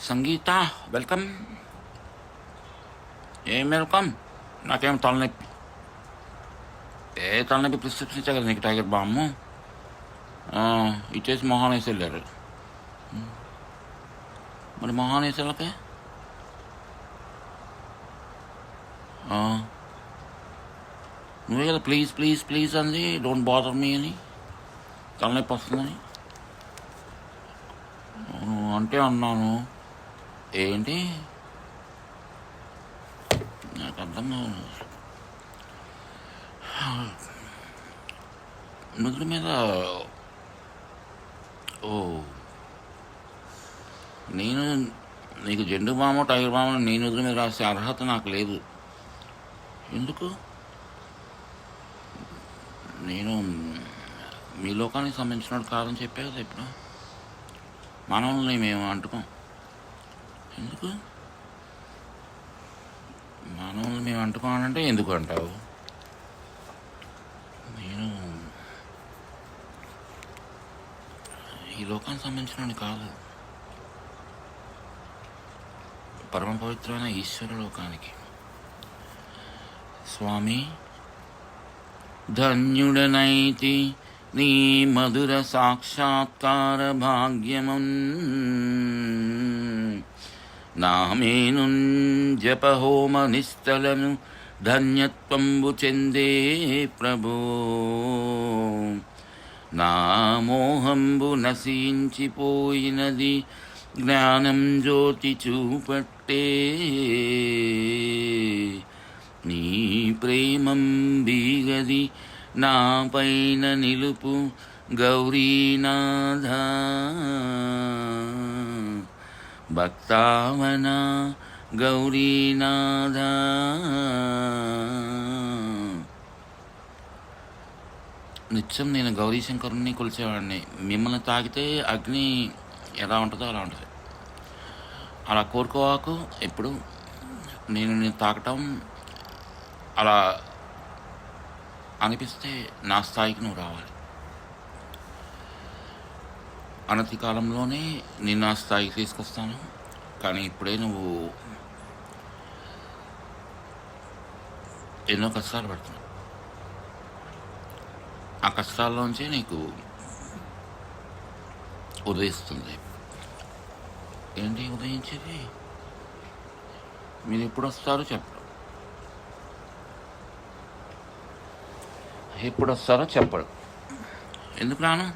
సంగీత, welcome. ఏం welcome? నాకేం తలనొప్పి. తలనొప్పి ప్రిస్క్రిప్షన్ ఇచ్చా కదా నీకు, టైగర్ బాము ఇచ్చేసి మొహాన్ వేసి వెళ్ళారు. మరి మొహాన్ వేసి వెళ్ళకే నువ్వే కదా ప్లీజ్ ప్లీజ్ ప్లీజ్ అంది, డోంట్ బాదర్ మీ అని, తలనొప్పి వస్తుందని అంటే అన్నాను. ఏంటి నాకు అర్థం కాదు. నుదురు మీద నేను నీకు జెండు బామో టైగర్ బామో నీ నుదురు మీద రాసే అర్హత నాకు లేదు. ఎందుకు? నేను మీ లోకానికి సంబంధించినోడు కాదని చెప్పే కదా ఇప్పుడు. మానవుల్ని మేము అంటుకోం. ఎందుకు మానవుల్ని మేము అంటుకోవాలంటే ఎందుకు అంటావు? నేను ఈ లోకానికి సంబంధించినోడు కాదు, పరమ పవిత్రమైన ఈశ్వర లోకానికి. స్వామి, ధన్యుడనైతి నీ మధుర సాక్షాత్కార భాగ్యమున్ నామేను జపహోమ నిస్తలను ధన్యత్వంబు చెందే ప్రభో. నా మోహంబు నశించిపోయినది జ్ఞానం జ్యోతి చూపట్టే. నీ ప్రేమం బీగది నా పైన నిలుపు గౌరీనాథ. భక్తావన గౌరీనాథ. నిత్యం నేను గౌరీశంకరుణ్ణి కొలిచేవాడిని. మిమ్మల్ని తాకితే అగ్ని ఎలా ఉంటుందో అలా ఉంటుంది. అలా కోరుకోవాకు. ఎప్పుడు నేను తాకటం అలా అనిపిస్తే నా స్థాయికి నువ్వు రావాలి. అనతి కాలంలోనే నేను నా స్థాయికి తీసుకొస్తాను. కానీ ఇప్పుడే నువ్వు ఎన్నో కష్టాలు పడుతున్నావు. ఆ కష్టాల్లోంచి నీకు ఉదయిస్తుంది. ఏంటి ఉదయించేది? మీరు ఎప్పుడు వస్తారో చెప్పడం, ఎప్పుడు వస్తారో చెప్పడం. ఎందుకు రాను?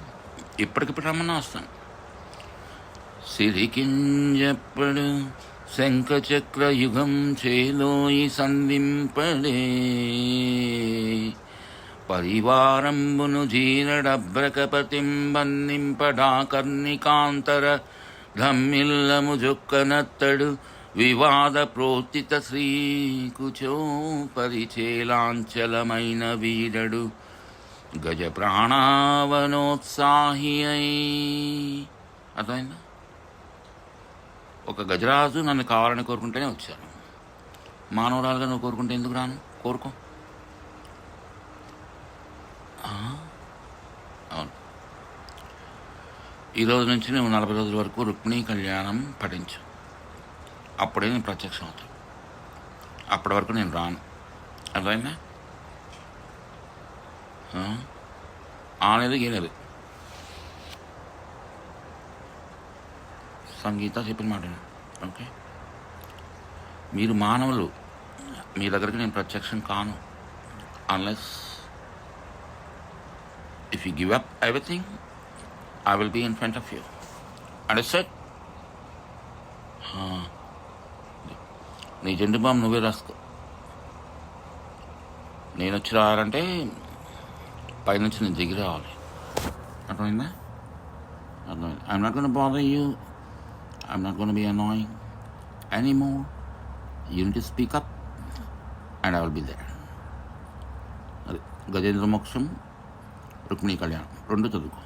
ఇప్పటికిప్పుడు రమ్మన్నా వస్తాను. సిరికింజప్పుడు శంఖచక్ర యుగం చేలోయి సంధింపడే. పరివారంబును జీరడభ్రకపతిం బంధింపడా కర్ణికాంతర ధమ్మిల్లము జొక్కనత్తడు వివాద ప్రోత్తిత శ్రీకుచో పరిచేలాంచలమైన వీరడు గజ ప్రాణావనోత్సాహి అయి. అర్థమైందా? ఒక గజరాజు నన్ను కావాలని కోరుకుంటేనే వచ్చాను. మానవురాలుగా నువ్వు కోరుకుంటే ఎందుకు రాను? కోరుకో. అవును, ఈరోజు నుంచి నువ్వు 40 రోజుల వరకు రుక్మిణీ కళ్యాణం పఠించు. అప్పుడే నేను ప్రత్యక్షం అవుతాను. అప్పటి వరకు నేను రాను. అర్థమైందా? ఆనేది గేలేదు. సంగీత చెప్పిన మాట. ఓకే, మీరు మానవులు, మీ దగ్గరికి నేను ప్రత్యక్షం కాను. Unless if you give up everything, I will be in front of you. Understood? నీ జెండు బామ్ నువ్వే రాసుకో. నేను వచ్చి రావాలంటే పైనుంచి నేను దిగి రావాలి. అర్థమైందా? అర్థమైంది. I'm not going to bother you. I'm not going to be annoying anymore. You need to speak up and I will be there. అది గజేంద్ర మోక్షం, రుక్మిణీ కళ్యాణం 2 చదువుకో.